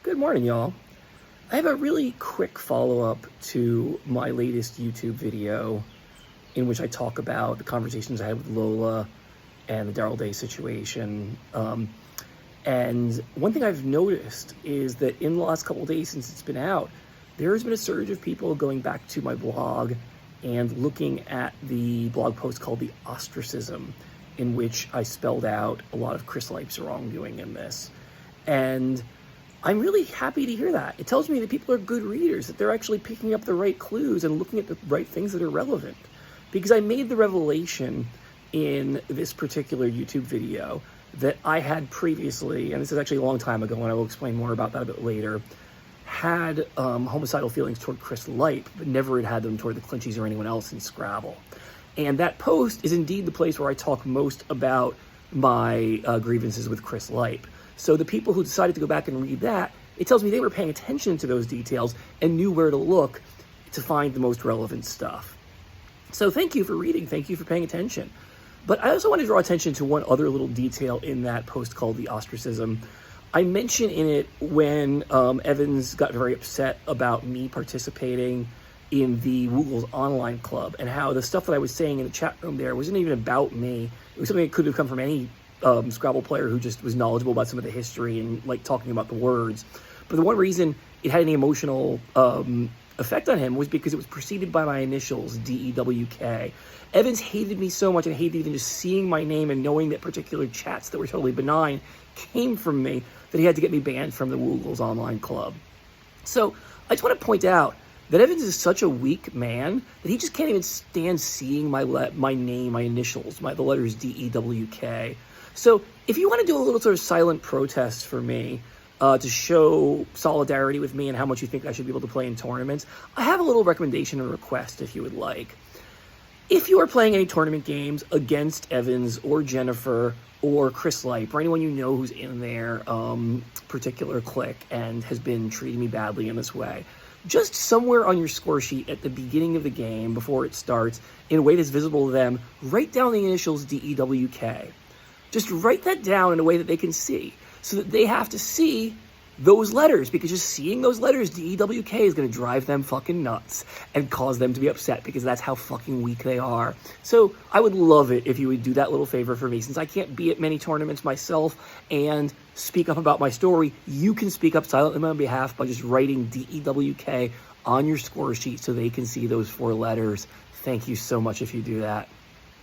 Good morning, y'all. I have a really quick follow-up to my latest YouTube video in which I talk about the conversations I had with Lola and the Daryl Day situation. And one thing I've noticed is that in the last couple of days since it's been out, there has been a surge of people going back to my blog and looking at the blog post called The Ostracism, in which I spelled out a lot of Chris Lipe's wrongdoing in this. And I'm really happy to hear that. It tells me that people are good readers, that they're actually picking up the right clues and looking at the right things that are relevant. Because I made the revelation in this particular YouTube video that I had previously, and this is actually a long time ago, and I will explain more about that a bit later, had homicidal feelings toward Chris Lipe, but never had them toward the Clinchys or anyone else in Scrabble. And that post is indeed the place where I talk most about my grievances with Chris Lipe. So the people who decided to go back and read that, it tells me they were paying attention to those details and knew where to look to find the most relevant stuff. So thank you for reading. Thank you for paying attention. But I also want to draw attention to one other little detail in that post called The Ostracism. I mentioned in it when Evans got very upset about me participating in the Woogles online club and how the stuff that I was saying in the chat room there wasn't even about me. It was something that could have come from any Scrabble player who just was knowledgeable about some of the history and like talking about the words. But the one reason it had any emotional effect on him was because it was preceded by my initials, DEWK. Evans hated me so much and hated even just seeing my name and knowing that particular chats that were totally benign came from me that he had to get me banned from the Woogles online club. So I just want to point out that Evans is such a weak man that he just can't even stand seeing my name, my initials, the letters DEWK. So if you want to do a little sort of silent protest for me to show solidarity with me and how much you think I should be able to play in tournaments, I have a little recommendation and request if you would like. If you are playing any tournament games against Evans or Jennifer or Chris Lipe or anyone you know who's in their particular clique and has been treating me badly in this way, just somewhere on your score sheet at the beginning of the game before it starts, in a way that's visible to them, write down the initials DEWK. Just write that down in a way that they can see, so that they have to see those letters, because just seeing those letters, DEWK, is going to drive them fucking nuts and cause them to be upset, because that's how fucking weak they are. So I would love it if you would do that little favor for me. Since I can't be at many tournaments myself and speak up about my story, you can speak up silently on my behalf by just writing DEWK on your score sheet so they can see those 4 letters. Thank you so much if you do that.